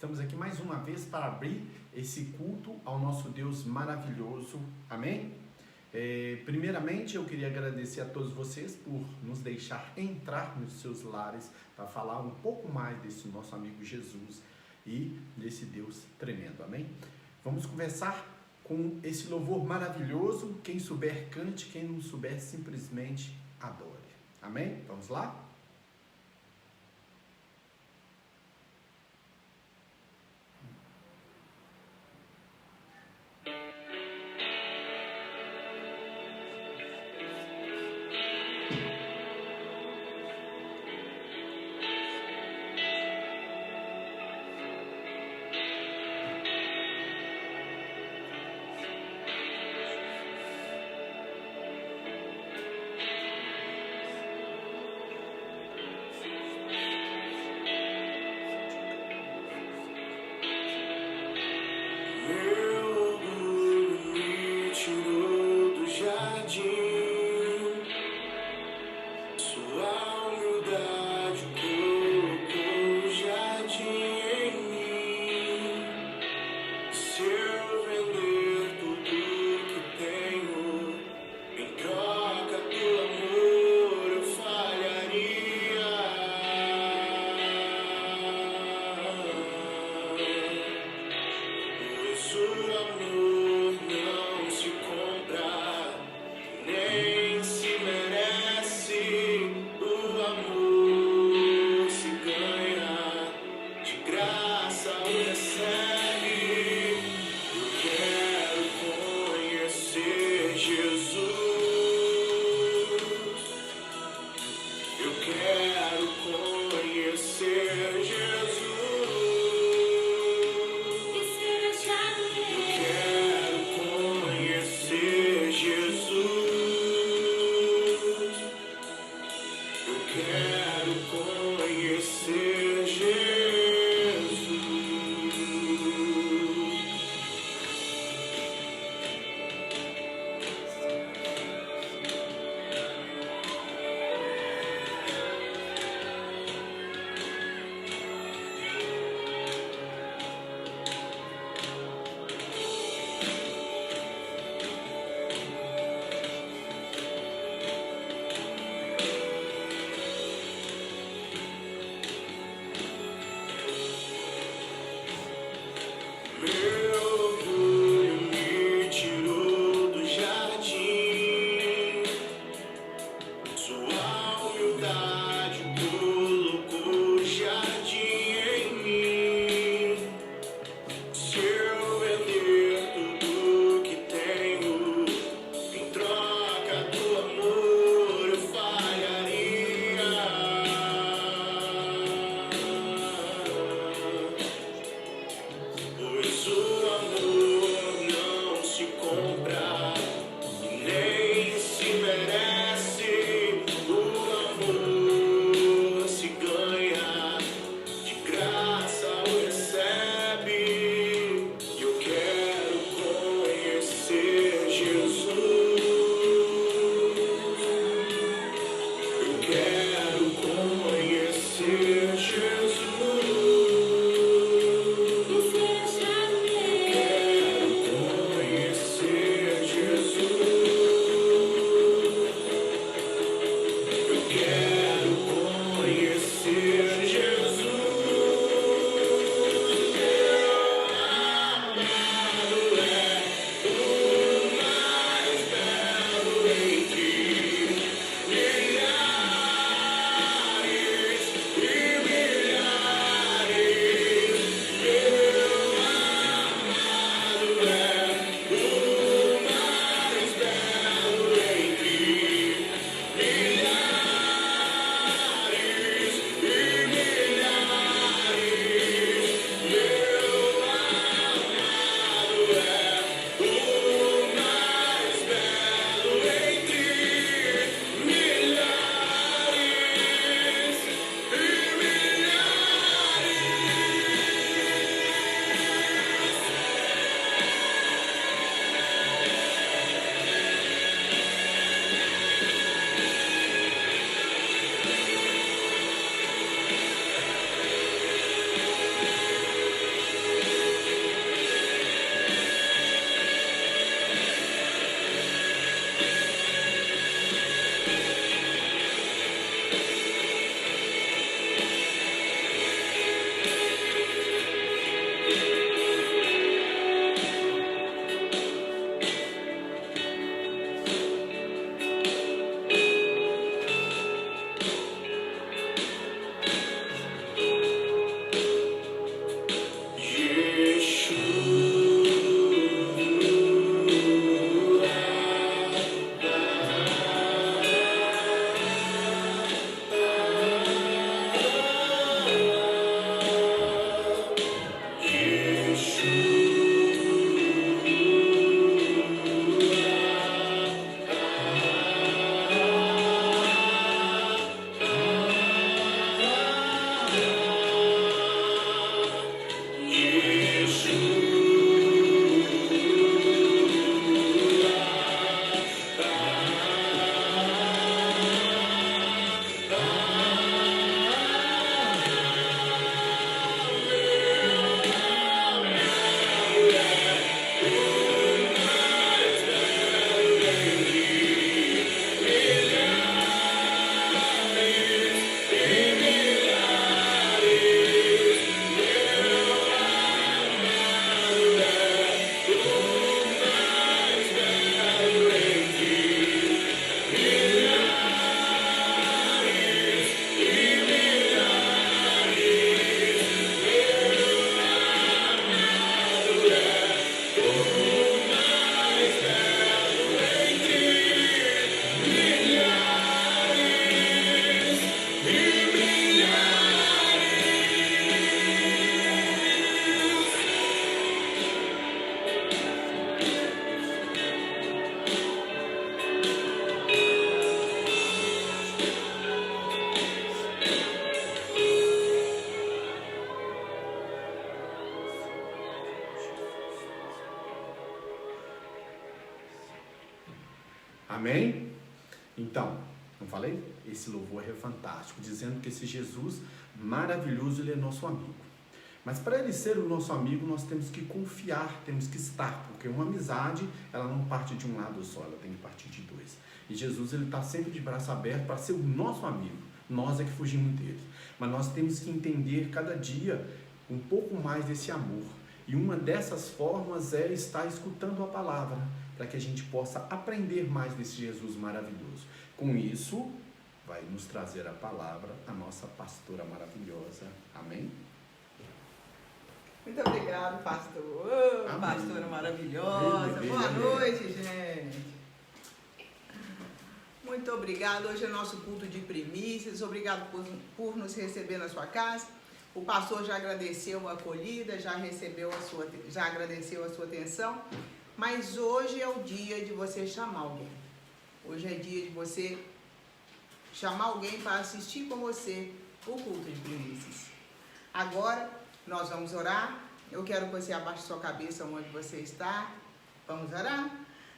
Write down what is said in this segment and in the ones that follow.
Estamos aqui mais uma vez para abrir esse culto ao nosso Deus maravilhoso. Amém? Primeiramente, eu queria agradecer a todos vocês por nos deixar entrar nos seus lares para falar um pouco mais desse nosso amigo Jesus e desse Deus tremendo. Amém? Vamos conversar com esse louvor maravilhoso. Quem souber, cante. Quem não souber, simplesmente adore. Amém? Vamos lá? Amém? Então, não falei? Esse louvor é fantástico, dizendo que esse Jesus maravilhoso, ele é nosso amigo. Mas para ele ser o nosso amigo, nós temos que confiar, temos que estar, porque uma amizade, ela não parte de um lado só, ela tem que partir de dois. E Jesus, ele está sempre de braço aberto para ser o nosso amigo. Nós é que fugimos dele. Mas nós temos que entender cada dia um pouco mais desse amor. E uma dessas formas é estar escutando a palavra, para que a gente possa aprender mais desse Jesus maravilhoso. Com isso, vai nos trazer a palavra a nossa pastora maravilhosa. Amém? Muito obrigado, pastor. Pastora maravilhosa. Boa noite, gente. Muito obrigado. Hoje é nosso culto de primícias. Obrigado por nos receber na sua casa. O pastor já agradeceu a acolhida, já agradeceu a sua atenção. Mas hoje é o dia de você chamar alguém. Hoje é dia de você chamar alguém para assistir com você o culto de primícias. Agora, nós vamos orar. Eu quero que você abaixe sua cabeça onde você está. Vamos orar?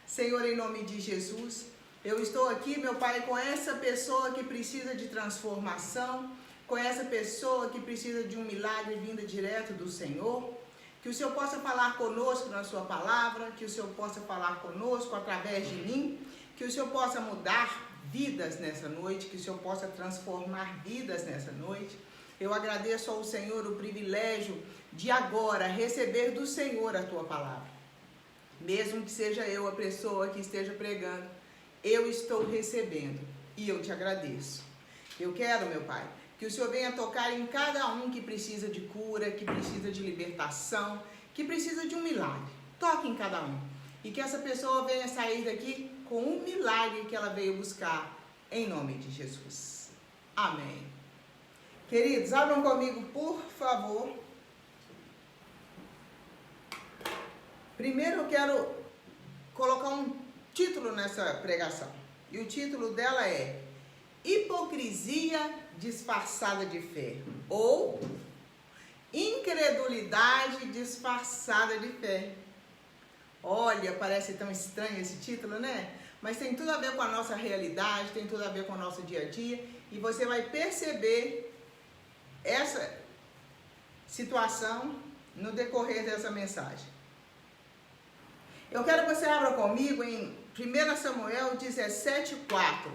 Senhor, em nome de Jesus, eu estou aqui, meu Pai, com essa pessoa que precisa de transformação, com essa pessoa que precisa de um milagre vindo direto do Senhor. Que o Senhor possa falar conosco na sua palavra, que o Senhor possa falar conosco através de mim, que o Senhor possa mudar vidas nessa noite, que o Senhor possa transformar vidas nessa noite. Eu agradeço ao Senhor o privilégio de agora receber do Senhor a tua palavra. Mesmo que seja eu a pessoa que esteja pregando, eu estou recebendo e eu te agradeço. Eu quero, meu Pai, que o Senhor venha tocar em cada um que precisa de cura, que precisa de libertação, que precisa de um milagre. Toque em cada um. E que essa pessoa venha sair daqui com um milagre que ela veio buscar, em nome de Jesus. Amém. Queridos, abram comigo, por favor. Primeiro eu quero colocar um título nessa pregação. E o título dela é Hipocrisia disfarçada de fé. Ou Incredulidade disfarçada de fé. Olha, parece tão estranho esse título, né? Mas tem tudo a ver com a nossa realidade, tem tudo a ver com o nosso dia a dia. E você vai perceber essa situação no decorrer dessa mensagem. Eu quero que você abra comigo em 1 Samuel 17:4.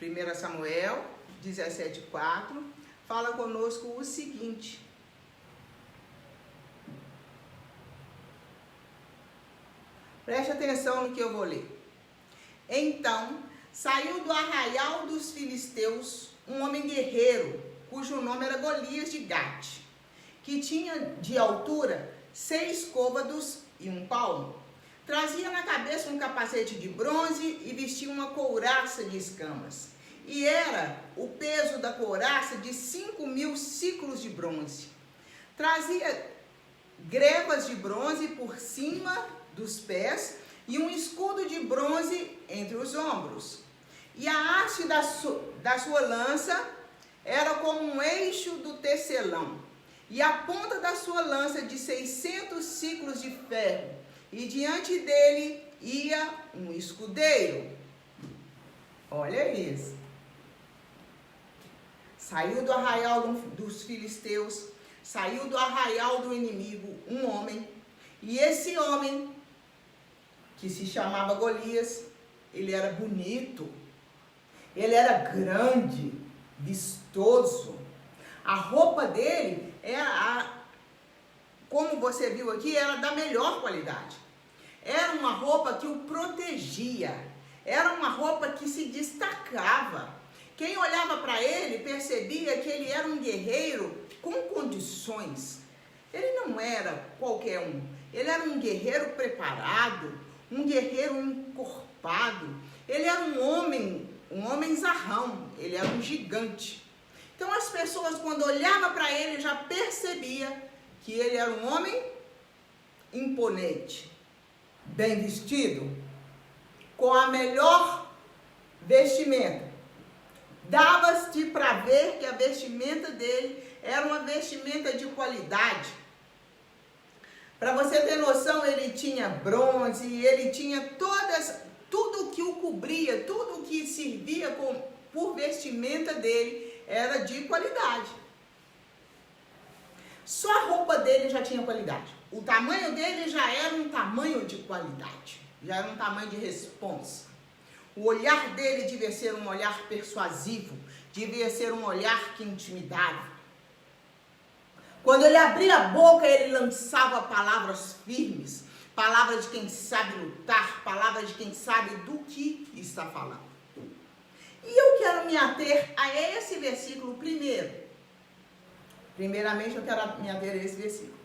1 Samuel 17:4 fala conosco o seguinte. Preste atenção no que eu vou ler. Então, saiu do arraial dos filisteus um homem guerreiro, cujo nome era Golias de Gate, que tinha de altura 6 côvados e 1 palmo. Trazia na cabeça um capacete de bronze e vestia uma couraça de escamas. E era o peso da couraça de 5.000 ciclos de bronze. Trazia grebas de bronze por cima dos pés e um escudo de bronze entre os ombros. E a haste da sua lança era como um eixo do tecelão, e a ponta da sua lança de 600 ciclos de ferro, e diante dele ia um escudeiro. Olha isso. Saiu do arraial dos filisteus, saiu do arraial do inimigo um homem, e esse homem, que se chamava Golias, ele era bonito, ele era grande, vistoso. A roupa dele era, como você viu aqui, era da melhor qualidade. Era uma roupa que o protegia, era uma roupa que se destacava. Quem olhava para ele percebia que ele era um guerreiro com condições. Ele não era qualquer um, ele era um guerreiro preparado, um guerreiro encorpado. Ele era um homem zarrão, ele era um gigante. Então as pessoas, quando olhavam para ele, já percebia que ele era um homem imponente, bem vestido, com a melhor vestimenta. Dava-se para ver que a vestimenta dele era uma vestimenta de qualidade. Para você ter noção, ele tinha bronze, ele tinha tudo que o cobria, tudo que servia por vestimenta dele era de qualidade. Só a roupa dele já tinha qualidade. O tamanho dele já era um tamanho de qualidade, já era um tamanho de responsa. O olhar dele devia ser um olhar persuasivo, devia ser um olhar que intimidava. Quando ele abria a boca, ele lançava palavras firmes, palavras de quem sabe lutar, palavras de quem sabe do que está falando. E eu quero me ater a esse versículo primeiro. Primeiramente, eu quero me ater a esse versículo.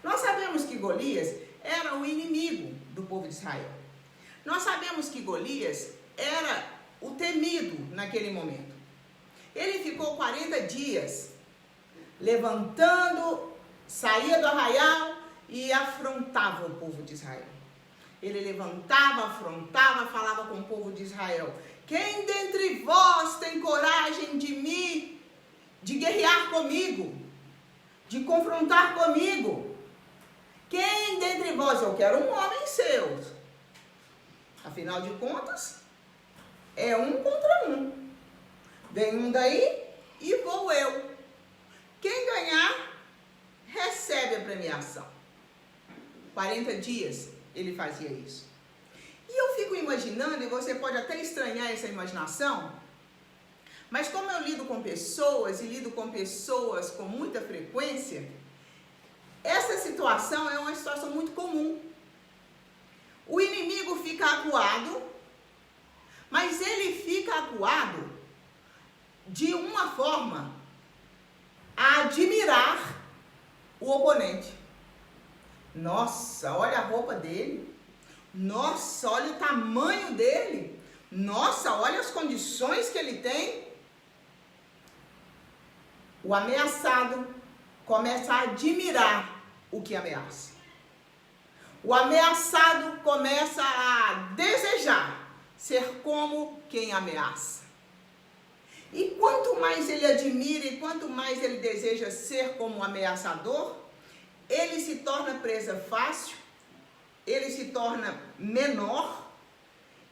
Nós sabemos que Golias era o inimigo do povo de Israel. Nós sabemos que Golias era o temido naquele momento. Ele ficou 40 dias levantando, saía do arraial e afrontava o povo de Israel. Ele levantava, afrontava, falava com o povo de Israel. Quem dentre vós tem coragem de guerrear comigo, de confrontar comigo? Quem dentre vós? Eu quero um homem seu. Afinal de contas, é um contra um. Vem um daí e vou eu. Quem ganhar, recebe a premiação. 40 dias ele fazia isso. E eu fico imaginando, e você pode até estranhar essa imaginação, mas como eu lido com pessoas, e lido com pessoas com muita frequência, essa situação é uma situação muito comum. O inimigo fica acuado, mas ele fica acuado de uma forma a admirar o oponente. Nossa, olha a roupa dele. Nossa, olha o tamanho dele. Nossa, olha as condições que ele tem. O ameaçado começa a admirar o que ameaça. O ameaçado começa a desejar ser como quem ameaça. E quanto mais ele admira e quanto mais ele deseja ser como um ameaçador, ele se torna presa fácil, ele se torna menor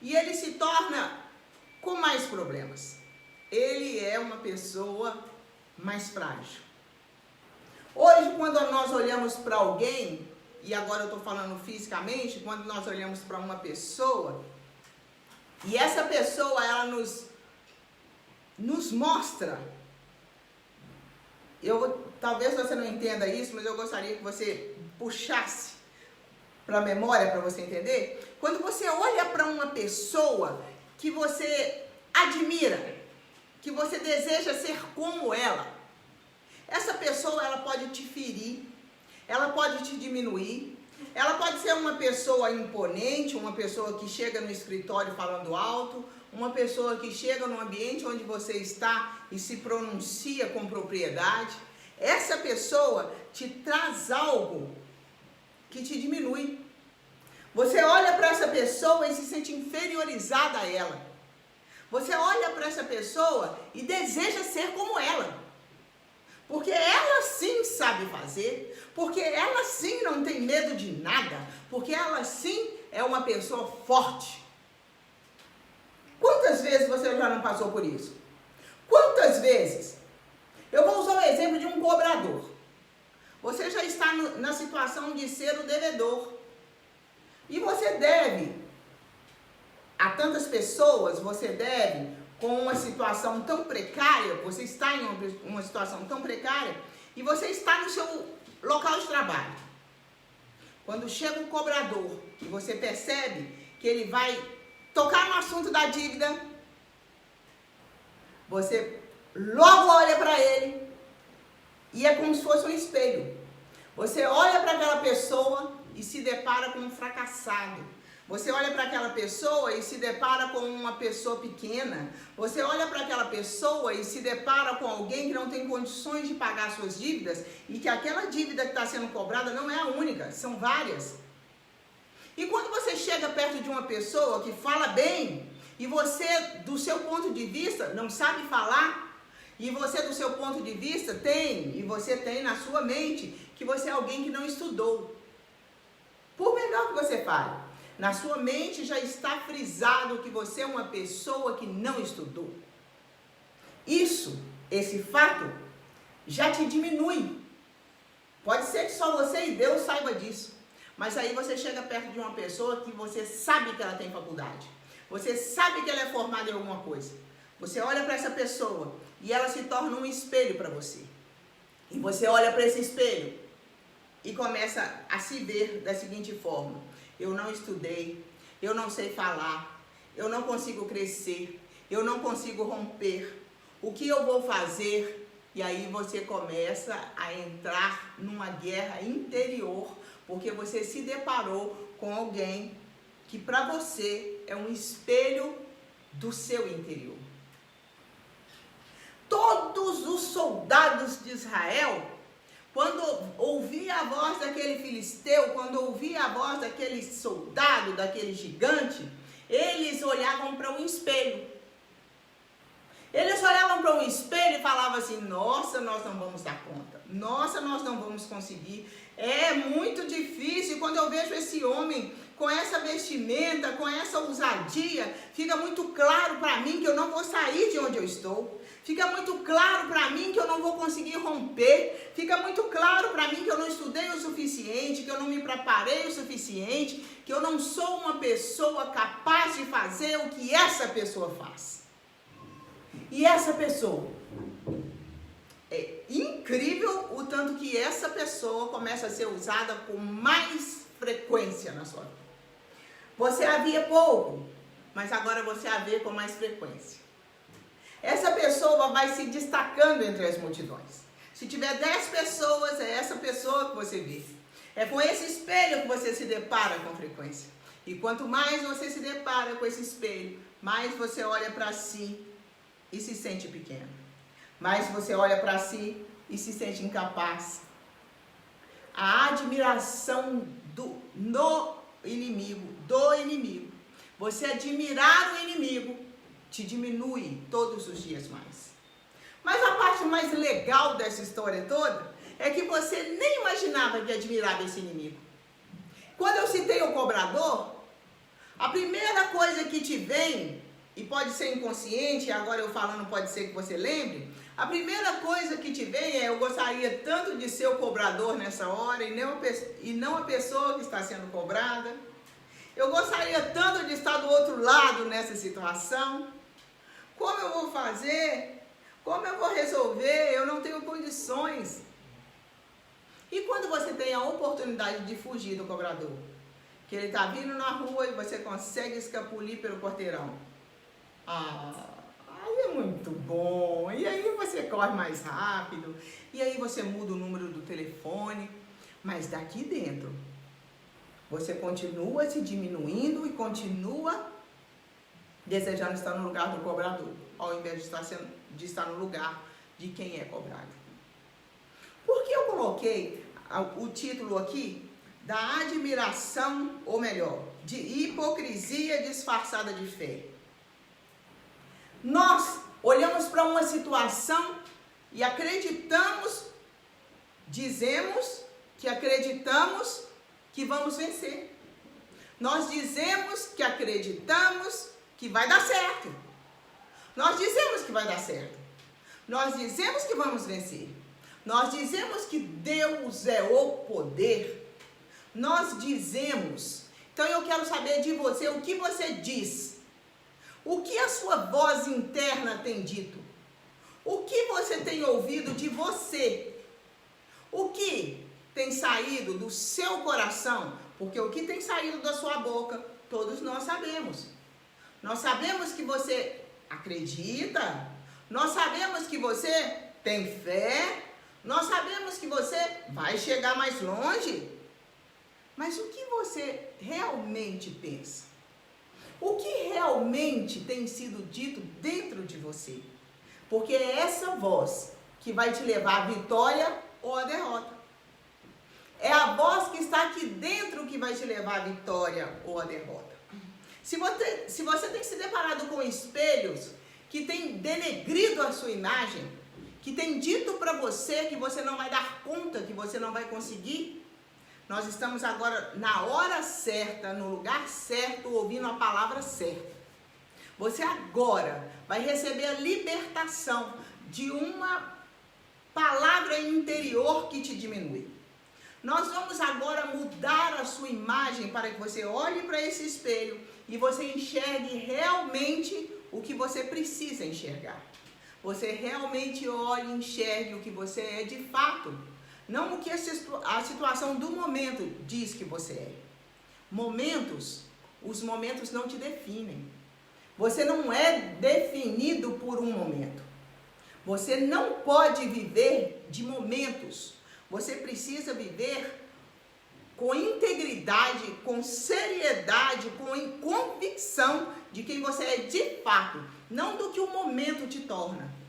e ele se torna com mais problemas. Ele é uma pessoa mais frágil. Hoje, quando nós olhamos para alguém, e agora eu estou falando fisicamente, quando nós olhamos para uma pessoa, e essa pessoa, ela nos mostra, talvez você não entenda isso, mas eu gostaria que você puxasse para a memória para você entender. Quando você olha para uma pessoa que você admira, que você deseja ser como ela, essa pessoa ela pode te ferir, ela pode te diminuir, ela pode ser uma pessoa imponente, uma pessoa que chega no escritório falando alto, uma pessoa que chega no ambiente onde você está e se pronuncia com propriedade. Essa pessoa te traz algo que te diminui. Você olha para essa pessoa e se sente inferiorizada a ela. Você olha para essa pessoa e deseja ser como ela. Porque ela sim sabe fazer, porque ela sim não tem medo de nada, porque ela sim é uma pessoa forte. Quantas vezes você já não passou por isso? Quantas vezes? Eu vou usar o exemplo de um cobrador. Você já está na situação de ser o devedor. E você deve a tantas pessoas, você deve com uma situação tão precária, você está em uma situação tão precária, e você está no seu local de trabalho. Quando chega o cobrador e você percebe que ele vai tocar no assunto da dívida, você logo olha para ele e é como se fosse um espelho. Você olha para aquela pessoa e se depara com um fracassado. Você olha para aquela pessoa e se depara com uma pessoa pequena. Você olha para aquela pessoa e se depara com alguém que não tem condições de pagar suas dívidas e que aquela dívida que está sendo cobrada não é a única, são várias. E quando você chega perto de uma pessoa que fala bem e você, do seu ponto de vista, não sabe falar, e você, do seu ponto de vista, você tem na sua mente que você é alguém que não estudou. Por melhor que você fale, Na sua mente já está frisado que você é uma pessoa que não estudou. Esse fato, já te diminui. Pode ser que só você e Deus saiba disso. Mas aí você chega perto de uma pessoa que você sabe que ela tem faculdade. Você sabe que ela é formada em alguma coisa. Você olha para essa pessoa e ela se torna um espelho para você. E você olha para esse espelho e começa a se ver da seguinte forma: eu não estudei, eu não sei falar, eu não consigo crescer, eu não consigo romper. O que eu vou fazer? E aí você começa a entrar numa guerra interior, porque você se deparou com alguém que para você é um espelho do seu interior. Todos os soldados de Israel, quando ouvia a voz daquele filisteu, quando ouvia a voz daquele soldado, daquele gigante, eles olhavam para um espelho. Eles olhavam para um espelho e falavam assim: nossa, nós não vamos dar conta. Nossa, nós não vamos conseguir. É muito difícil. Quando eu vejo esse homem com essa vestimenta, com essa ousadia, fica muito claro para mim que eu não vou sair de onde eu estou. Fica muito claro para mim que eu não vou conseguir romper. Fica muito claro para mim que eu não estudei o suficiente, que eu não me preparei o suficiente, que eu não sou uma pessoa capaz de fazer o que essa pessoa faz. E essa pessoa, é incrível o tanto que essa pessoa começa a ser usada com mais frequência na sua vida. Você a via pouco, mas agora você a vê com mais frequência. Essa pessoa vai se destacando entre as multidões. Se tiver 10 pessoas, é essa pessoa que você vê. É com esse espelho que você se depara com frequência. E quanto mais você se depara com esse espelho, mais você olha para si e se sente pequeno. Mais você olha para si e se sente incapaz. A admiração do inimigo. Você admirar o inimigo te diminui todos os dias mais. Mas a parte mais legal dessa história toda é que você nem imaginava que admirava esse inimigo. Quando eu citei o cobrador, a primeira coisa que te vem, e pode ser inconsciente, agora eu falando pode ser que você lembre, a primeira coisa que te vem é: eu gostaria tanto de ser o cobrador nessa hora e não a pessoa que está sendo cobrada. Eu gostaria tanto de estar do outro lado nessa situação. Como eu vou fazer? Como eu vou resolver? Eu não tenho condições. E quando você tem a oportunidade de fugir do cobrador? Que ele está vindo na rua e você consegue escapulir pelo quarteirão. Aí é muito bom. E aí você corre mais rápido. E aí você muda o número do telefone. Mas daqui dentro, você continua se diminuindo e continua desejando estar no lugar do cobrador, ao invés de estar no lugar de quem é cobrado. Por que eu coloquei o título aqui da admiração, ou melhor, de hipocrisia disfarçada de fé? Nós olhamos para uma situação e dizemos que acreditamos que vamos vencer. Nós dizemos que acreditamos que vai dar certo. Nós dizemos que vai dar certo. Nós dizemos que vamos vencer. Nós dizemos que Deus é o poder. Nós dizemos. Então eu quero saber de você o que você diz. O que a sua voz interna tem dito? O que você tem ouvido de você? O que tem saído do seu coração? Porque o que tem saído da sua boca, todos nós sabemos. Nós sabemos que você acredita, nós sabemos que você tem fé, nós sabemos que você vai chegar mais longe. Mas o que você realmente pensa? O que realmente tem sido dito dentro de você? Porque é essa voz que vai te levar à vitória ou à derrota. É a voz que está aqui dentro que vai te levar à vitória ou à derrota. Se você tem se deparado com espelhos que têm denegrido a sua imagem, que têm dito para você que você não vai dar conta, que você não vai conseguir, Nós estamos agora na hora certa, no lugar certo, ouvindo a palavra certa. Você agora vai receber a libertação de uma palavra interior que te diminui. Nós vamos agora mudar a sua imagem para que você olhe para esse espelho e você enxergue realmente o que você precisa enxergar. Você realmente olhe e enxergue o que você é de fato, não o que a situação do momento diz que você é. Os momentos não te definem. Você não é definido por um momento. Você não pode viver de momentos. Você precisa viver com integridade, com seriedade, com convicção de quem você é de fato, não do que o momento te torna.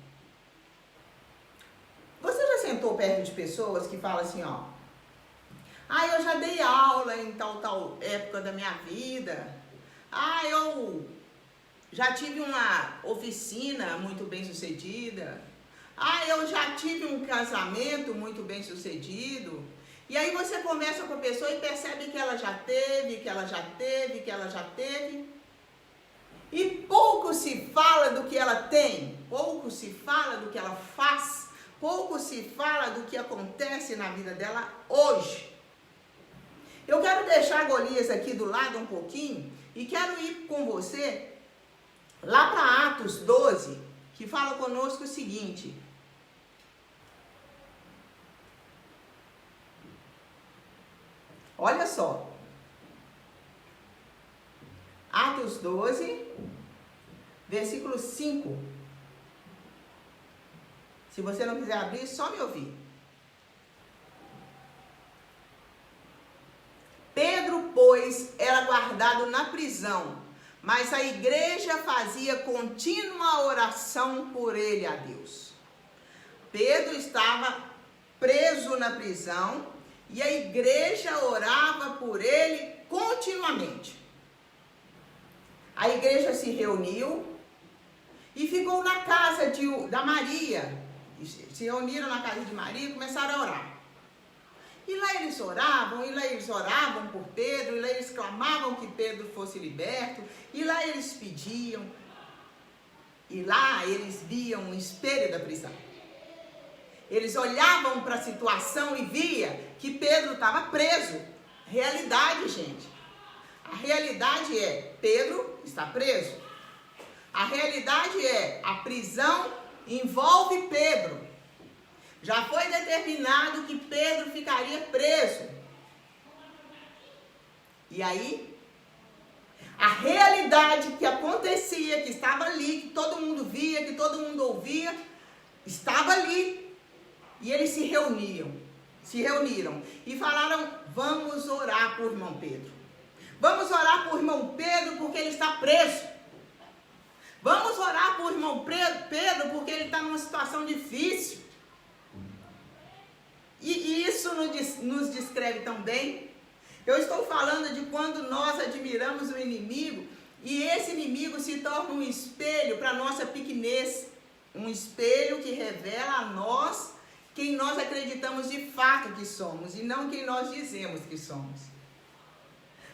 Você já sentou perto de pessoas que falam assim, ó, eu já dei aula em tal época da minha vida, eu já tive uma oficina muito bem sucedida, eu já tive um casamento muito bem sucedido. E aí você conversa com a pessoa e percebe que ela já teve, que ela já teve, que ela já teve. E pouco se fala do que ela tem, pouco se fala do que ela faz, pouco se fala do que acontece na vida dela hoje. Eu quero deixar Golias aqui do lado um pouquinho e quero ir com você lá para Atos 12, que fala conosco o seguinte. Olha só. Atos 12, versículo 5. Se você não quiser abrir, só me ouvir. Pedro, pois, era guardado na prisão, mas a igreja fazia contínua oração por ele a Deus. Pedro estava preso na prisão e a igreja orava por ele continuamente. A igreja se reuniu e ficou na casa da Maria. Se reuniram na casa de Maria e começaram a orar. E lá eles oravam por Pedro, e lá eles clamavam que Pedro fosse liberto, e lá eles pediam, e lá eles viam um espelho da prisão. Eles olhavam para a situação e via que Pedro estava preso. Realidade, gente. A realidade é, Pedro está preso. A realidade é, a prisão envolve Pedro. Já foi determinado que Pedro ficaria preso. E aí, a realidade que acontecia, que estava ali, que todo mundo via, que todo mundo ouvia, estava ali. E eles se reuniram e falaram, vamos orar por irmão Pedro. Vamos orar por irmão Pedro porque ele está preso. Vamos orar por irmão Pedro porque ele está numa situação difícil. E isso nos descreve tão bem. Eu estou falando de quando nós admiramos o inimigo e esse inimigo se torna um espelho para a nossa pequenez. Um espelho que revela a nós quem nós acreditamos de fato que somos e não quem nós dizemos que somos.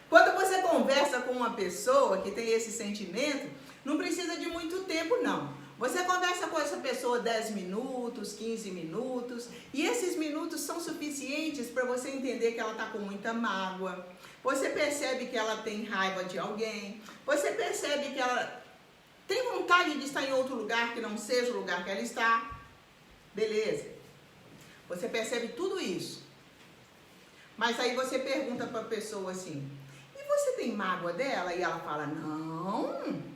Quando você conversa com uma pessoa que tem esse sentimento, não precisa de muito tempo não. Você conversa com essa pessoa 10 minutos, 15 minutos, e esses minutos são suficientes para você entender que ela está com muita mágoa. Você percebe que ela tem raiva de alguém. Você percebe que ela tem vontade de estar em outro lugar que não seja o lugar que ela está. Beleza. Você percebe tudo isso. Mas aí você pergunta para a pessoa assim, e você tem mágoa dela? E ela fala, não.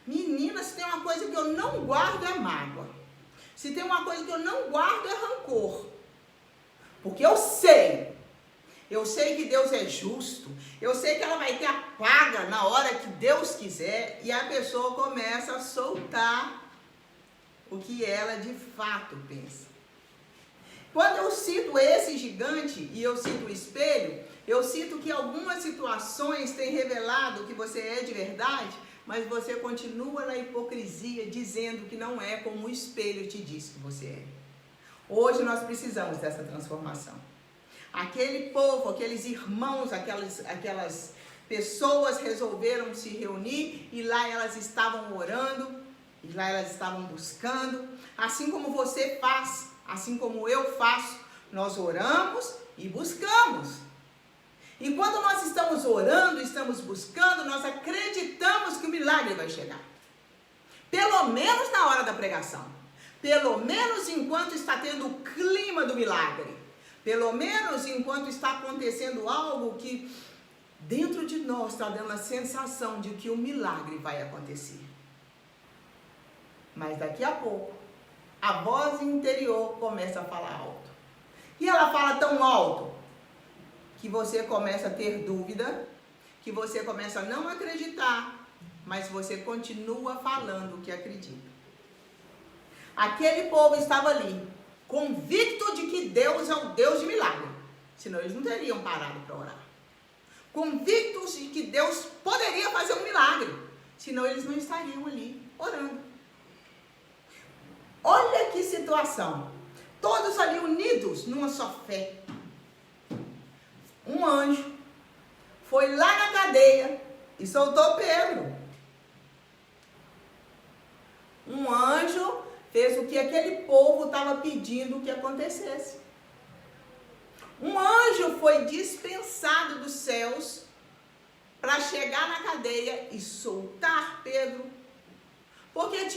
Menina, se tem uma coisa que eu não guardo é mágoa. Se tem uma coisa que eu não guardo é rancor. Porque eu sei que Deus é justo. Eu sei que ela vai ter a paga na hora que Deus quiser. E a pessoa começa a soltar o que ela de fato pensa. Quando eu cito esse gigante e eu cito o espelho, eu cito que algumas situações têm revelado que você é de verdade, mas você continua na hipocrisia, dizendo que não é como o espelho te diz que você é. Hoje nós precisamos dessa transformação. Aquele povo, aqueles irmãos, aquelas pessoas resolveram se reunir e lá elas estavam orando, e lá elas estavam buscando, assim como você faz, assim como eu faço, nós oramos e buscamos. E quando nós estamos orando, estamos buscando, nós acreditamos que o milagre vai chegar. Pelo menos na hora da pregação. Pelo menos enquanto está tendo o clima do milagre. Pelo menos enquanto está acontecendo algo que dentro de nós está dando a sensação de que o milagre vai acontecer. Mas daqui a pouco, a voz interior começa a falar alto. E ela fala tão alto que você começa a ter dúvida, que você começa a não acreditar, mas você continua falando que acredita. Aquele povo estava ali, convicto de que Deus é o Deus de milagre, senão eles não teriam parado para orar. Convictos de que Deus poderia fazer um milagre, senão eles não estariam ali orando. Olha que situação, todos ali unidos numa só fé. Um anjo foi lá na cadeia e soltou Pedro. Um anjo fez o que aquele povo estava pedindo que acontecesse. Um anjo foi dispensado dos céus para chegar na cadeia e soltar Pedro. Porque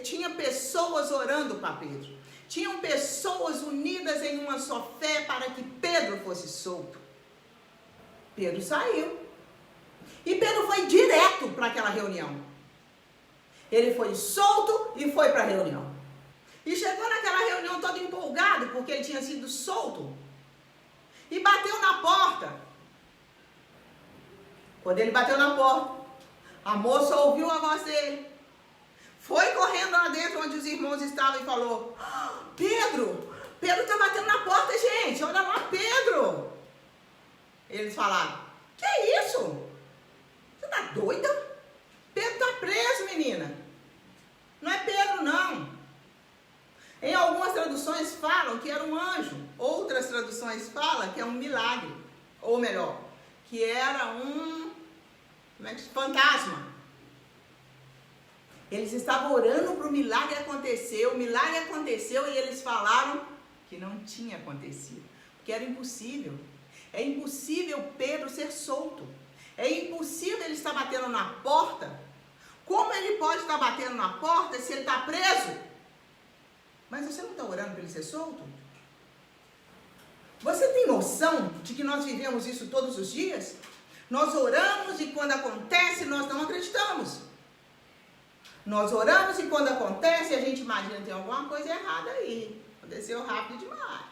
tinha pessoas orando para Pedro. Tinham pessoas unidas em uma só fé para que Pedro fosse solto. Pedro saiu. E Pedro foi direto para aquela reunião. Ele foi solto e foi para a reunião. E chegou naquela reunião todo empolgado, porque ele tinha sido solto. E bateu na porta. Quando ele bateu na porta, a moça ouviu a voz dele. Foi correndo lá dentro onde os irmãos estavam e falou: Pedro está batendo na porta, gente, olha lá, Pedro. Eles falaram: que é isso? Você tá doida? Pedro está preso, menina. Não é Pedro, não. Em algumas traduções falam que era um anjo. Outras traduções falam que é um milagre. Ou melhor, que era um fantasma. Eles estavam orando para o milagre acontecer. O milagre aconteceu e eles falaram que não tinha acontecido. Porque era impossível. É impossível Pedro ser solto. É impossível ele estar batendo na porta. Como ele pode estar batendo na porta se ele está preso? Mas você não está orando para ele ser solto? Você tem noção de que nós vivemos isso todos os dias? Nós oramos e quando acontece nós não acreditamos. Nós oramos e quando acontece a gente imagina que tem alguma coisa errada aí. Aconteceu rápido demais.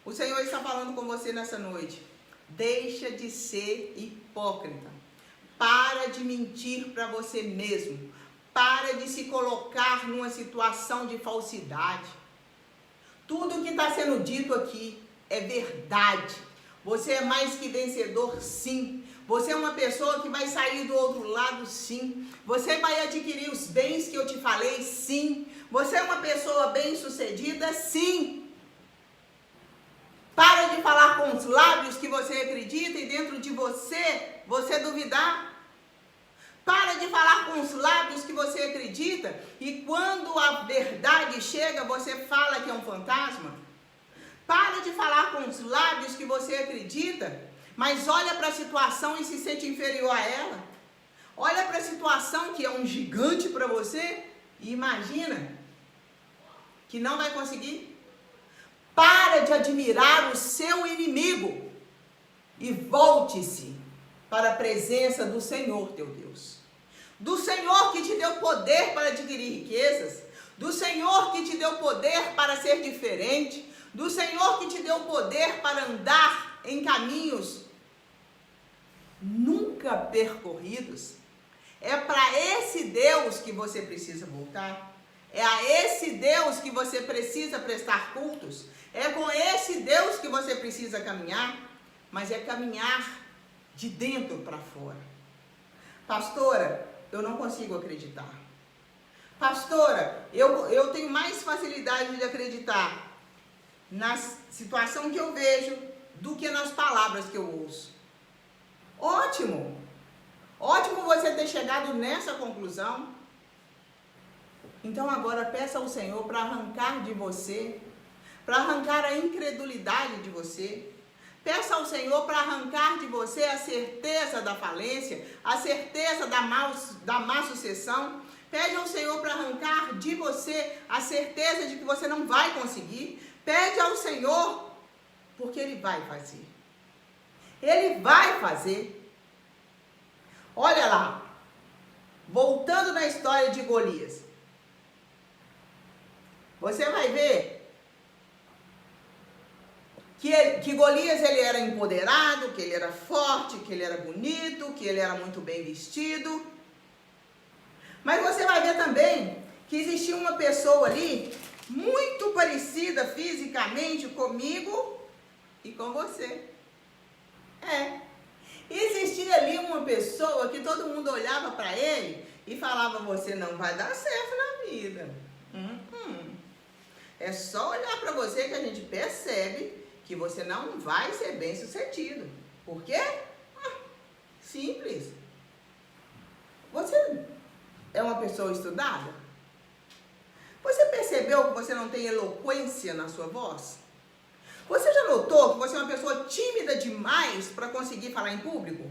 O Senhor está falando com você nessa noite. Deixa de ser hipócrita. Para de mentir para você mesmo. Para de se colocar numa situação de falsidade. Tudo que está sendo dito aqui é verdade. Você é mais que vencedor, sim. Você é uma pessoa que vai sair do outro lado, sim. Você vai adquirir os bens que eu te falei, sim. Você é uma pessoa bem-sucedida, sim. Para de falar com os lábios que você acredita e dentro de você duvidar. Para de falar com os lábios que você acredita e quando a verdade chega, você fala que é um fantasma. Para de falar com os lábios que você acredita, mas olha para a situação e se sente inferior a ela. Olha para a situação que é um gigante para você e imagina que não vai conseguir. Para de admirar o seu inimigo e volte-se para a presença do Senhor teu Deus. Do Senhor que te deu poder para adquirir riquezas, do Senhor que te deu poder para ser diferente, do Senhor que te deu poder para andar em caminhos nunca percorridos. É para esse Deus que você precisa voltar. É a esse Deus que você precisa prestar cultos. É com esse Deus que você precisa caminhar. Mas é caminhar de dentro para fora. Pastora, eu não consigo acreditar. Pastora, eu tenho mais facilidade de acreditar na situação que eu vejo do que nas palavras que eu ouço. Ótimo! Ótimo você ter chegado nessa conclusão. Então agora peça ao Senhor para arrancar de você, para arrancar a incredulidade de você. Peça ao Senhor para arrancar de você a certeza da falência, a certeza da má sucessão. Pede ao Senhor para arrancar de você a certeza de que você não vai conseguir. Pede ao Senhor, porque Ele vai fazer. Ele vai fazer. Olha lá, voltando na história de Golias. Você vai ver que Golias ele era empoderado, que ele era forte, que ele era bonito, que ele era muito bem vestido. Mas você vai ver também que existia uma pessoa ali muito parecida fisicamente comigo e com você. Existia ali uma pessoa que todo mundo olhava para ele e falava: você não vai dar certo na vida. É só olhar para você que a gente percebe que você não vai ser bem sucedido. Por quê? Simples. Você é uma pessoa estudada? Você percebeu que você não tem eloquência na sua voz? Você já notou que você é uma pessoa tímida demais para conseguir falar em público?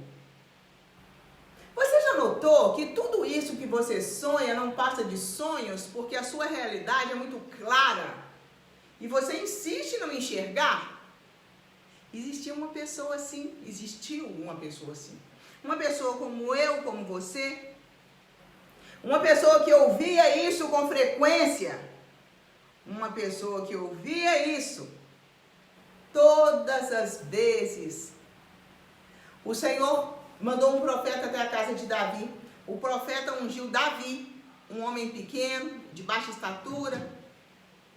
Você já notou que tudo isso que você sonha não passa de sonhos porque a sua realidade é muito clara e você insiste em não enxergar? Existiu uma pessoa assim. Uma pessoa como eu, como você. Uma pessoa que ouvia isso com frequência. Uma pessoa que ouvia isso todas as vezes. O Senhor mandou um profeta até a casa de Davi. O profeta ungiu Davi, um homem pequeno, de baixa estatura,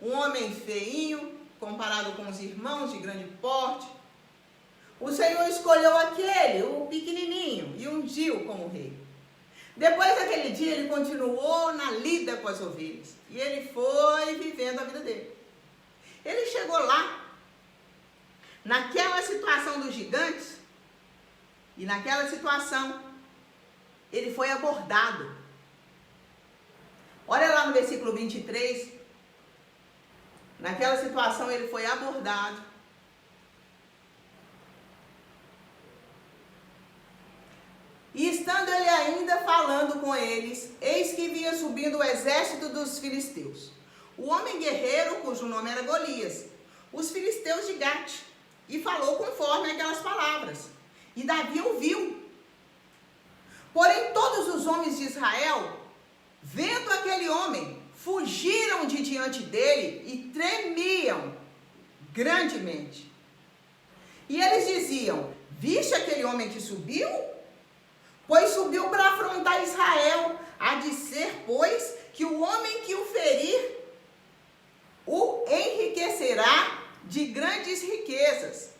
um homem feinho, comparado com os irmãos de grande porte. O Senhor escolheu aquele, o pequenininho, e ungiu como rei. Depois daquele dia, ele continuou na lida com as ovelhas. E ele foi vivendo a vida dele. Ele chegou lá, naquela situação dos gigantes, e naquela situação, ele foi abordado. Olha lá no versículo 23. Naquela situação, ele foi abordado. E estando ele ainda falando com eles, eis que vinha subindo o exército dos filisteus. O homem guerreiro, cujo nome era Golias, os filisteus de Gate, e falou conforme aquelas palavras. E Davi ouviu. Porém, todos os homens de Israel, vendo aquele homem, fugiram de diante dele e tremiam grandemente. E eles diziam: viste aquele homem que subiu? Pois subiu para afrontar Israel. Há de ser, pois, que o homem que o ferir o enriquecerá de grandes riquezas.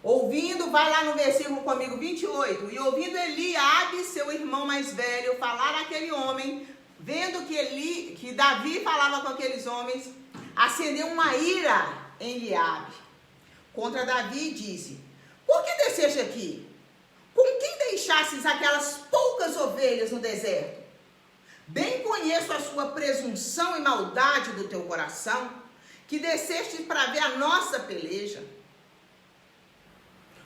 Ouvindo, vai lá no versículo comigo, 28. E ouvindo Eliabe, seu irmão mais velho, falar àquele homem, vendo que Davi falava com aqueles homens, acendeu uma ira em Eliabe contra Davi e disse: por que desceste aqui? Com quem deixastes aquelas poucas ovelhas no deserto? Bem conheço a sua presunção e maldade do teu coração, que desceste para ver a nossa peleja.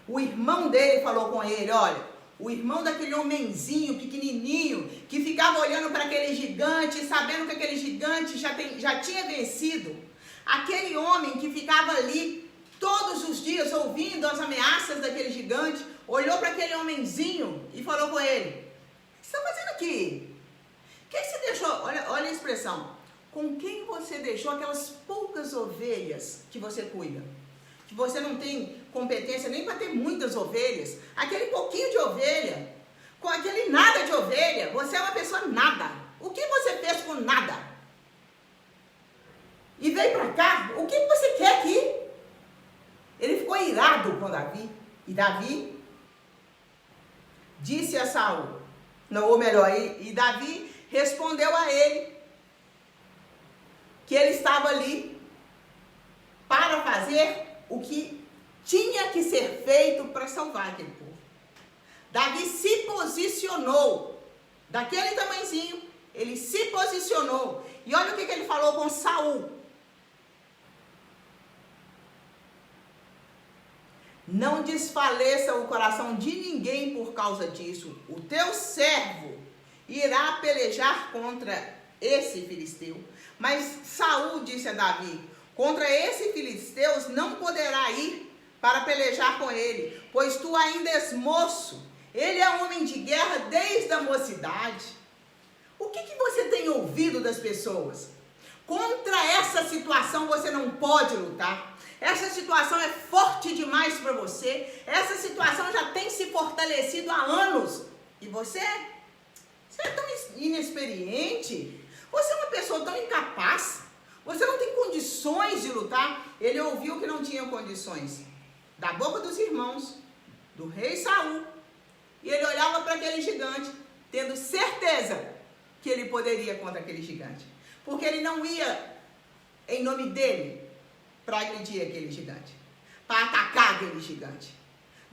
O irmão dele falou com ele: olha, o irmão daquele homenzinho pequenininho, que ficava olhando para aquele gigante, sabendo que aquele gigante já tinha vencido. Aquele homem que ficava ali todos os dias ouvindo as ameaças daquele gigante, olhou para aquele homenzinho e falou com ele: o que você está fazendo aqui? Quem você deixou? Olha a expressão. Com quem você deixou aquelas poucas ovelhas que você cuida? Que você não tem competência nem para ter muitas ovelhas. Aquele pouquinho de ovelha, com aquele nada de ovelha, você é uma pessoa nada. O que você fez com nada? E veio para cá, o que você quer aqui? Ele ficou irado com Davi. E Davi disse a Saul, e Davi respondeu a ele: que ele estava ali para fazer o que tinha que ser feito para salvar aquele povo. Davi se posicionou, daquele tamanhozinho, ele se posicionou. E olha o que ele falou com Saul. Não desfaleça o coração de ninguém por causa disso. O teu servo irá pelejar contra esse filisteu. Mas Saul disse a Davi: contra esse filisteu não poderá ir para pelejar com ele, pois tu ainda és moço. Ele é homem de guerra desde a mocidade. O que você tem ouvido das pessoas? Contra essa situação você não pode lutar. Essa situação é forte demais para você. Essa situação já tem se fortalecido há anos. E você é tão inexperiente. Você é uma pessoa tão incapaz. Você não tem condições de lutar. Ele ouviu que não tinha condições da boca dos irmãos, do rei Saul. E ele olhava para aquele gigante, tendo certeza que ele poderia contra aquele gigante. Porque ele não ia, em nome dele, para agredir aquele gigante, para atacar aquele gigante.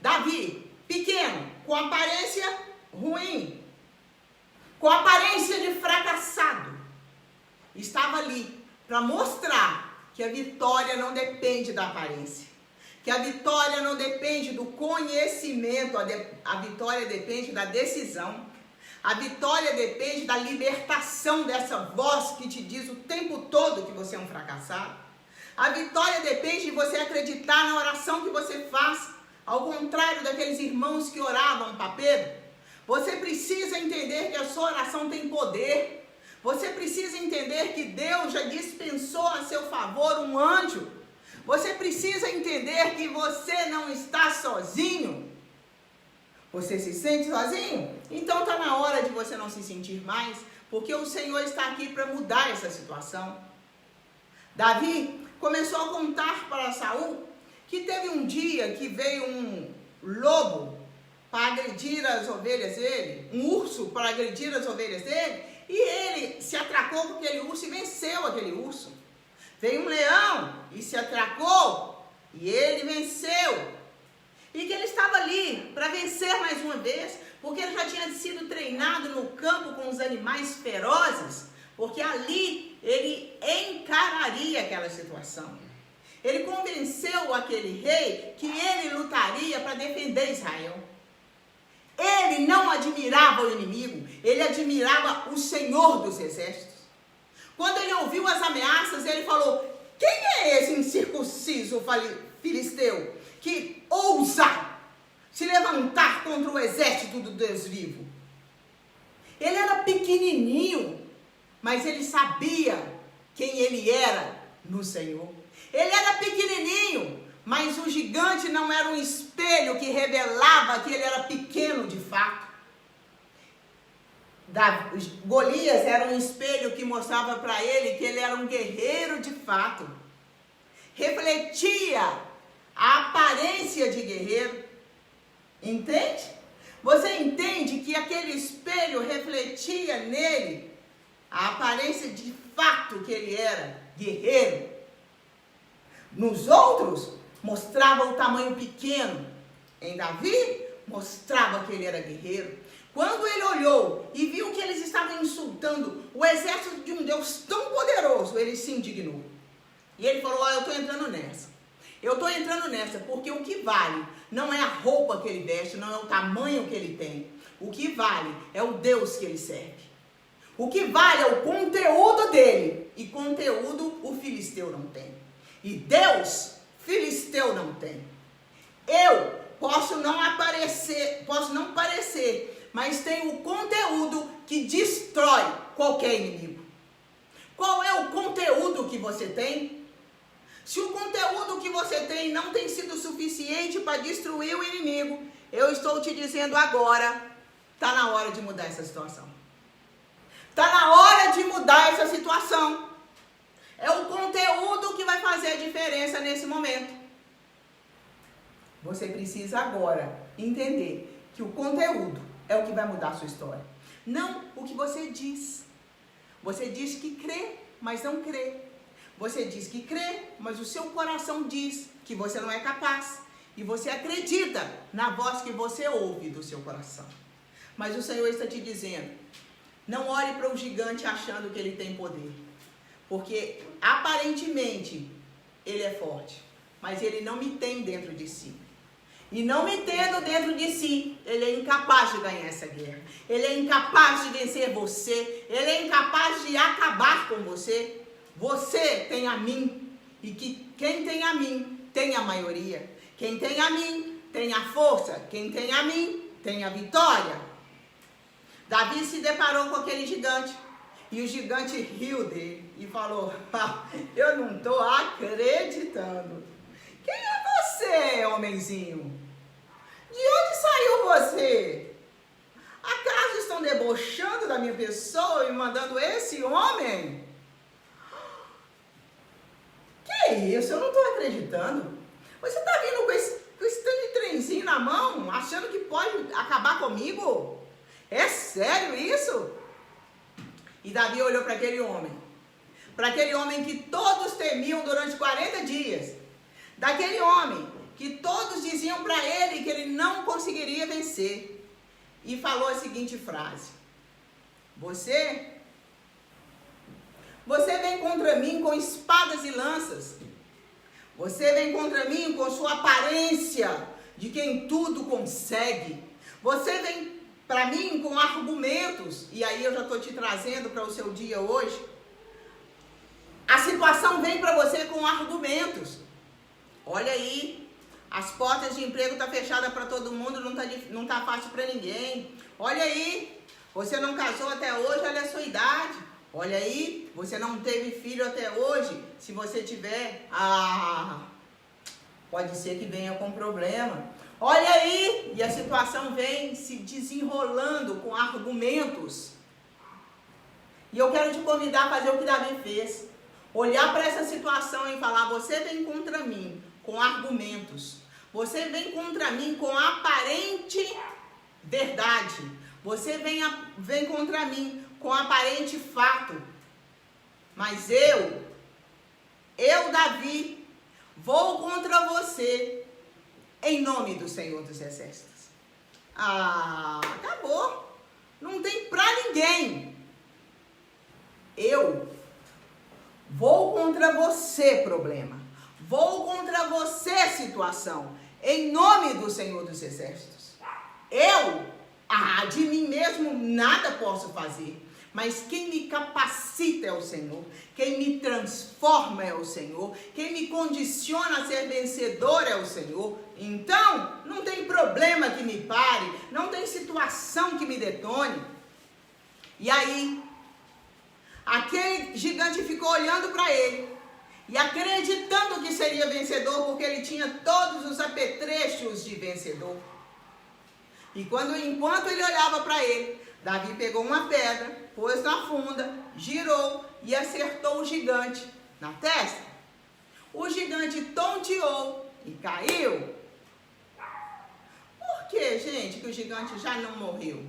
Davi, pequeno, com aparência ruim, com aparência de fracassado, estava ali para mostrar que a vitória não depende da aparência, que a vitória não depende do conhecimento, a vitória depende da decisão, a vitória depende da libertação dessa voz que te diz o tempo todo que você é um fracassado. A vitória depende de você acreditar na oração que você faz, ao contrário daqueles irmãos que oravam para Pedro. Você precisa entender que a sua oração tem poder. Você precisa entender que Deus já dispensou a seu favor um anjo. Você precisa entender que você não está sozinho. Você se sente sozinho? Então está na hora de você não se sentir mais, porque o Senhor está aqui para mudar essa situação. Davi começou a contar para Saul que teve um dia que veio um lobo para agredir as ovelhas dele, um urso para agredir as ovelhas dele, e ele se atracou com aquele urso e venceu aquele urso. Veio um leão e se atracou e ele venceu. E que ele estava ali para vencer mais uma vez, porque ele já tinha sido treinado no campo com os animais ferozes, porque ali ele encararia aquela situação. Ele convenceu aquele rei que ele lutaria para defender Israel. Ele não admirava o inimigo, ele admirava o Senhor dos exércitos. Quando ele ouviu as ameaças, ele falou: quem é esse incircunciso filisteu que ousa se levantar contra o exército do Deus vivo? Ele era pequenininho, mas ele sabia quem ele era no Senhor. Ele era pequenininho, mas o gigante não era um espelho que revelava que ele era pequeno de fato. Golias era um espelho que mostrava para ele que ele era um guerreiro de fato. Refletia a aparência de guerreiro. Entende? Você entende que aquele espelho refletia nele a aparência de fato que ele era guerreiro. Nos outros, mostrava o tamanho pequeno. Em Davi, mostrava que ele era guerreiro. Quando ele olhou e viu que eles estavam insultando o exército de um Deus tão poderoso, ele se indignou. E ele falou: eu estou entrando nessa. Eu estou entrando nessa porque o que vale não é a roupa que ele veste, não é o tamanho que ele tem. O que vale é o Deus que ele serve. O que vale é o conteúdo dele. E conteúdo o filisteu não tem. E Deus, filisteu não tem. Eu posso não parecer, mas tenho o conteúdo que destrói qualquer inimigo. Qual é o conteúdo que você tem? Se o conteúdo que você tem não tem sido suficiente para destruir o inimigo, eu estou te dizendo agora, está na hora de mudar essa situação. Está na hora de mudar essa situação. É o conteúdo que vai fazer a diferença nesse momento. Você precisa agora entender que o conteúdo é o que vai mudar a sua história. Não o que você diz. Você diz que crê, mas não crê. Você diz que crê, mas o seu coração diz que você não é capaz. E você acredita na voz que você ouve do seu coração. Mas o Senhor está te dizendo, não olhe para o gigante achando que ele tem poder. Porque aparentemente ele é forte, mas ele não me tem dentro de si. E não me tendo dentro de si, ele é incapaz de ganhar essa guerra. Ele é incapaz de vencer você. Ele é incapaz de acabar com você. Você tem a mim. E que quem tem a mim, tem a maioria. Quem tem a mim, tem a força. Quem tem a mim, tem a vitória. Davi se deparou com aquele gigante. E o gigante riu dele e falou, eu não estou acreditando. Quem é você, homenzinho? De onde saiu você? Acaso estão debochando da minha pessoa e mandando esse homem? Que isso? Eu não estou acreditando. Você está vindo com esse tanto de trenzinho na mão, achando que pode acabar comigo? É sério isso? E Davi olhou para aquele homem que todos temiam durante 40 dias, daquele homem que todos diziam para ele que ele não conseguiria vencer, e falou a seguinte frase: você vem contra mim com espadas e lanças, você vem contra mim com sua aparência de quem tudo consegue, você vem para mim com argumentos, e aí eu já estou te trazendo para o seu dia hoje. A situação vem para você com argumentos. Olha aí, as portas de emprego estão fechadas para todo mundo, não tá fácil para ninguém. Olha aí, você não casou até hoje, olha a sua idade. Olha aí, você não teve filho até hoje. Se você tiver, pode ser que venha com problema. Olha aí, e a situação vem se desenrolando com argumentos. E eu quero te convidar a fazer o que Davi fez. Olhar para essa situação e falar, você vem contra mim com argumentos. Você vem contra mim com aparente verdade. Você vem contra mim com aparente fato. Mas eu, Davi, vou contra você em nome do Senhor dos Exércitos. Acabou. Não tem pra ninguém. Eu vou contra você, problema. Vou contra você, situação. Em nome do Senhor dos Exércitos. Eu, de mim mesmo, nada posso fazer. Mas quem me capacita é o Senhor. Quem me transforma é o Senhor. Quem me condiciona a ser vencedor é o Senhor. Então, não tem problema que me pare. Não tem situação que me detone. E aí, aquele gigante ficou olhando para ele. E acreditando que seria vencedor, porque ele tinha todos os apetrechos de vencedor. E enquanto ele olhava para ele, Davi pegou uma pedra, pôs na funda, girou e acertou o gigante na testa. O gigante tonteou e caiu. Por que, gente, que o gigante já não morreu?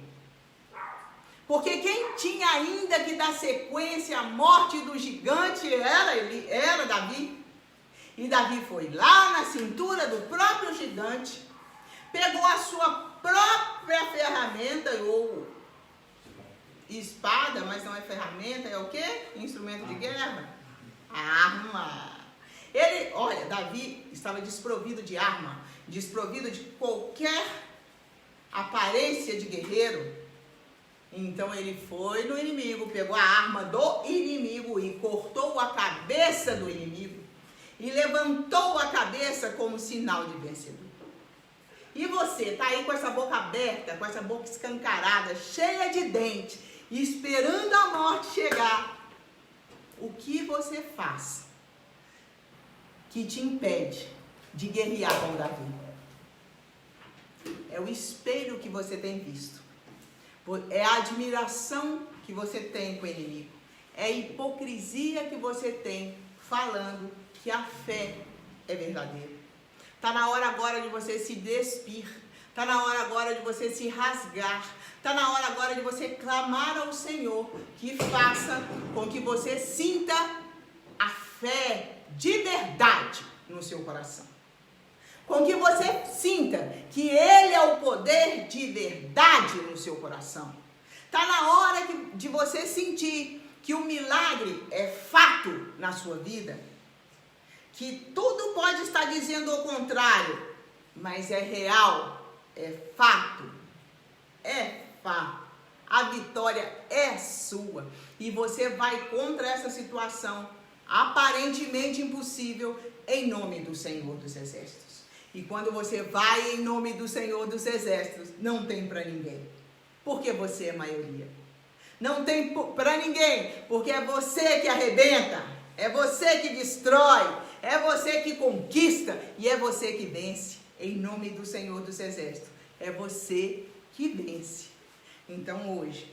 Porque quem tinha ainda que dar sequência à morte do gigante era Davi. E Davi foi lá na cintura do próprio gigante, pegou a sua própria ferramenta, ou espada, mas não é ferramenta, é o quê? Instrumento de guerra? Arma. Davi estava desprovido de arma, desprovido de qualquer aparência de guerreiro. Então ele foi no inimigo, pegou a arma do inimigo e cortou a cabeça do inimigo. E levantou a cabeça como sinal de vencedor. E você está aí com essa boca aberta, com essa boca escancarada, cheia de dente, esperando a morte chegar. O que você faz que te impede de guerrear com Davi? É o espelho que você tem visto. É a admiração que você tem com o inimigo. É a hipocrisia que você tem falando que a fé é verdadeira. Está na hora agora de você se despir. Está na hora agora de você se rasgar. Está na hora agora de você clamar ao Senhor que faça com que você sinta a fé de verdade no seu coração. Com que você sinta que Ele é o poder de verdade no seu coração. Está na hora de você sentir que o milagre é fato na sua vida. Que tudo pode estar dizendo o contrário, mas é real, é fato. É fato. A vitória é sua. E você vai contra essa situação aparentemente impossível em nome do Senhor dos Exércitos. E quando você vai em nome do Senhor dos Exércitos, não tem para ninguém, porque você é maioria. Não tem para ninguém, porque é você que arrebenta, é você que destrói, é você que conquista e é você que vence. Em nome do Senhor dos Exércitos, é você que vence. Então hoje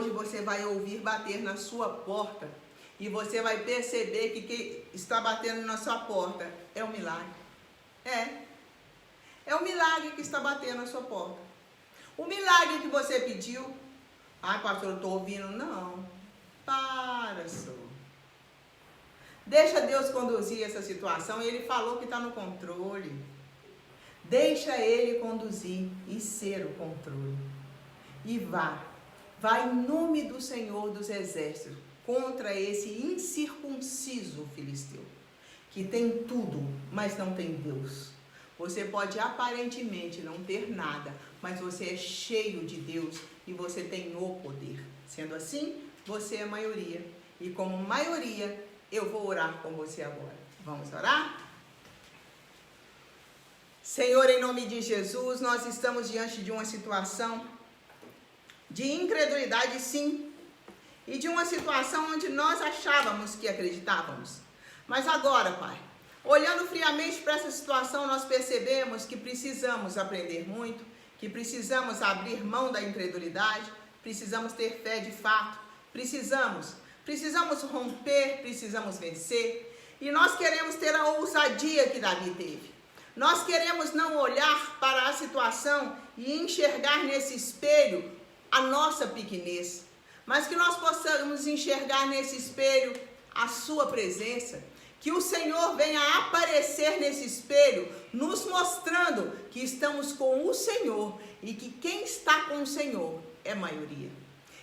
você vai ouvir bater na sua porta e você vai perceber que quem está batendo na sua porta é um milagre. É o milagre que está batendo na sua porta. O milagre que você pediu. Ai, pastor, eu estou ouvindo. Não. Para, senhor. Deixa Deus conduzir essa situação. Ele falou que está no controle. Deixa Ele conduzir e ser o controle. E vá em nome do Senhor dos Exércitos contra esse incircunciso filisteu, que tem tudo, mas não tem Deus. Você pode aparentemente não ter nada, mas você é cheio de Deus e você tem o poder. Sendo assim, você é maioria. E como maioria, eu vou orar com você agora. Vamos orar? Senhor, em nome de Jesus, nós estamos diante de uma situação de incredulidade, sim, e de uma situação onde nós achávamos que acreditávamos. Mas agora, Pai, olhando friamente para essa situação, nós percebemos que precisamos aprender muito, que precisamos abrir mão da incredulidade, precisamos ter fé de fato, precisamos romper, precisamos vencer. E nós queremos ter a ousadia que Davi teve. Nós queremos não olhar para a situação e enxergar nesse espelho a nossa pequenez, mas que nós possamos enxergar nesse espelho a sua presença. Que o Senhor venha aparecer nesse espelho, nos mostrando que estamos com o Senhor e que quem está com o Senhor é maioria.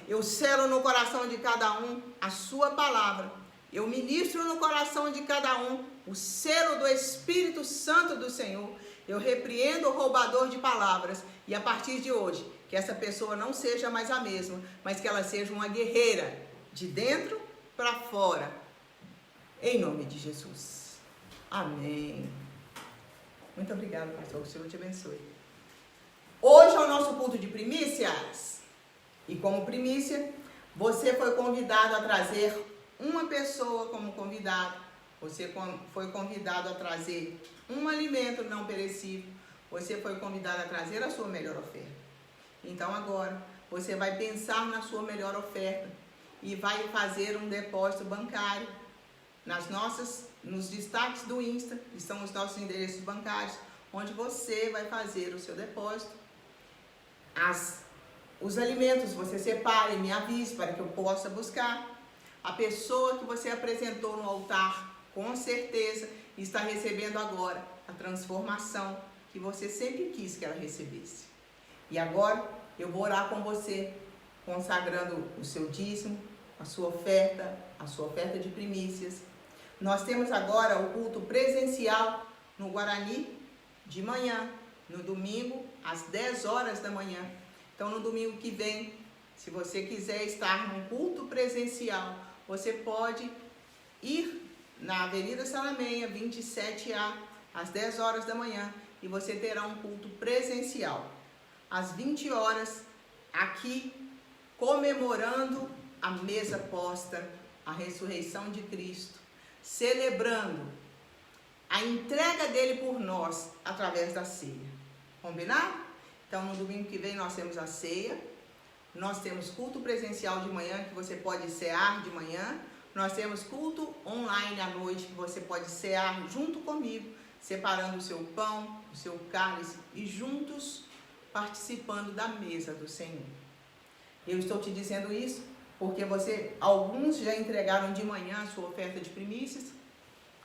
Eu selo no coração de cada um a sua palavra. Eu ministro no coração de cada um o selo do Espírito Santo do Senhor. Eu repreendo o roubador de palavras e a partir de hoje, que essa pessoa não seja mais a mesma, mas que ela seja uma guerreira de dentro para fora. Em nome de Jesus. Amém. Muito obrigada, pastor. O Senhor te abençoe. Hoje é o nosso culto de primícias. E como primícia, você foi convidado a trazer uma pessoa como convidado. Você foi convidado a trazer um alimento não perecível. Você foi convidado a trazer a sua melhor oferta. Então agora, você vai pensar na sua melhor oferta e vai fazer um depósito bancário. Nos destaques do Insta, estão os nossos endereços bancários, onde você vai fazer o seu depósito. Os alimentos você separa e me avise para que eu possa buscar. A pessoa que você apresentou no altar, com certeza, está recebendo agora a transformação que você sempre quis que ela recebesse. E agora eu vou orar com você, consagrando o seu dízimo, a sua oferta de primícias. Nós temos agora o culto presencial no Guarani de manhã, no domingo às 10 horas da manhã. Então no domingo que vem, se você quiser estar num culto presencial, você pode ir na Avenida Salamenha, 27A, às 10 horas da manhã, e você terá um culto presencial. Às 20 horas, aqui, comemorando a mesa posta, a ressurreição de Cristo, celebrando a entrega dele por nós através da ceia. Combinado? Então, no domingo que vem nós temos a ceia, nós temos culto presencial de manhã, que você pode cear de manhã, nós temos culto online à noite, que você pode cear junto comigo, separando o seu pão, o seu cálice e juntos participando da mesa do Senhor. Eu estou te dizendo isso porque alguns já entregaram de manhã a sua oferta de primícias,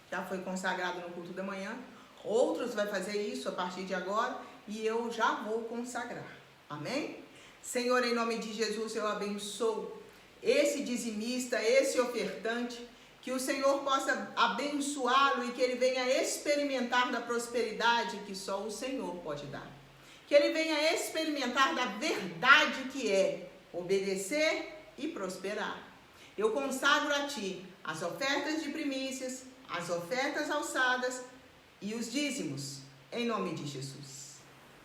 já foi consagrado no culto da manhã. Outros vai fazer isso a partir de agora e eu já vou consagrar. Amém? Senhor, em nome de Jesus, eu abençoo esse dizimista, esse ofertante, que o Senhor possa abençoá-lo e que ele venha experimentar da prosperidade que só o Senhor pode dar. Que ele venha experimentar da verdade que é obedecer e prosperar. Eu consagro a Ti as ofertas de primícias, as ofertas alçadas e os dízimos, em nome de Jesus.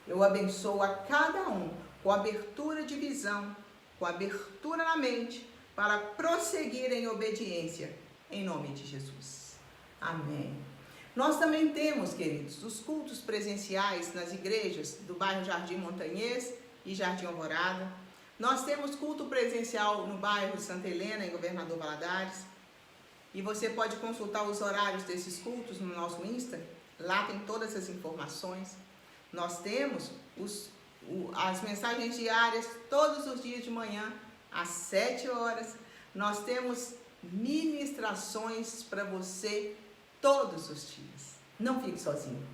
Eu abençoo a cada um com abertura de visão, com abertura na mente, para prosseguir em obediência, em nome de Jesus. Amém. Nós também temos, queridos, os cultos presenciais nas igrejas do bairro Jardim Montanhês e Jardim Alvorada. Nós temos culto presencial no bairro Santa Helena, em Governador Valadares. E você pode consultar os horários desses cultos no nosso Insta. Lá tem todas as informações. Nós temos as mensagens diárias todos os dias de manhã, às 7 horas. Nós temos ministrações para você todos os dias. Não fique sozinho.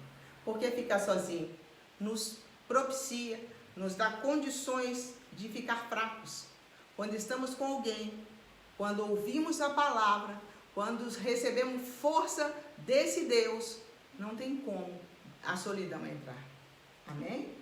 Porque ficar sozinho nos propicia, nos dá condições de ficar fracos. Quando estamos com alguém, quando ouvimos a palavra, quando recebemos força desse Deus, não tem como a solidão entrar. Amém?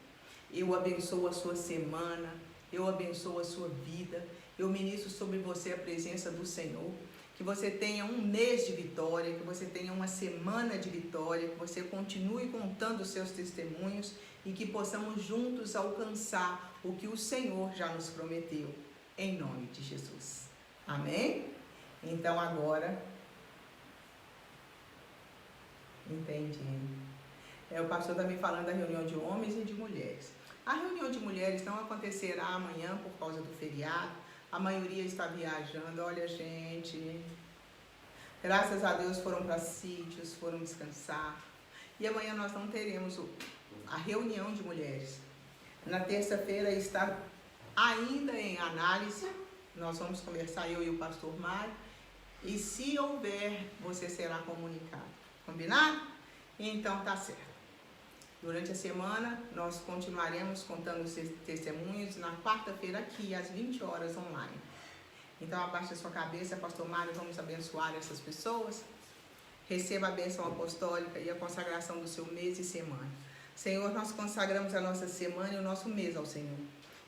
Eu abençoo a sua semana, eu abençoo a sua vida, eu ministro sobre você a presença do Senhor, que você tenha um mês de vitória, que você tenha uma semana de vitória, que você continue contando os seus testemunhos e que possamos juntos alcançar o que o Senhor já nos prometeu, em nome de Jesus. Amém? Então agora, entendi. O pastor está me falando da reunião de homens e de mulheres. A reunião de mulheres não acontecerá amanhã por causa do feriado. A maioria está viajando. Olha, gente, graças a Deus foram para sítios, foram descansar. E amanhã nós não teremos a reunião de mulheres. Na terça-feira está ainda em análise. Nós vamos conversar, eu e o pastor Mário. E se houver, você será comunicado. Combinado? Então tá certo. Durante a semana, nós continuaremos contando os testemunhos na quarta-feira aqui, às 20 horas online. Então, abaixe a sua cabeça, pastor Mário, vamos abençoar essas pessoas. Receba a bênção apostólica e a consagração do seu mês e semana. Senhor, nós consagramos a nossa semana e o nosso mês ao Senhor.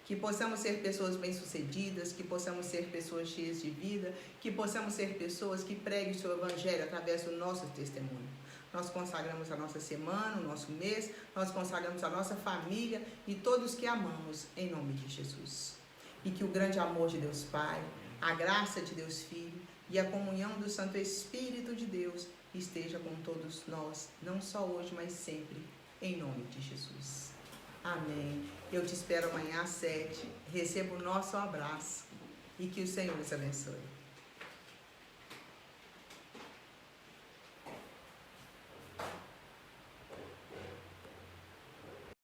Que possamos ser pessoas bem-sucedidas, que possamos ser pessoas cheias de vida, que possamos ser pessoas que preguem o seu evangelho através do nosso testemunho. Nós consagramos a nossa semana, o nosso mês, nós consagramos a nossa família e todos que amamos, em nome de Jesus. E que o grande amor de Deus Pai, a graça de Deus Filho e a comunhão do Santo Espírito de Deus esteja com todos nós, não só hoje, mas sempre, em nome de Jesus. Amém. Eu te espero amanhã às 7. Receba o nosso abraço e que o Senhor nos abençoe.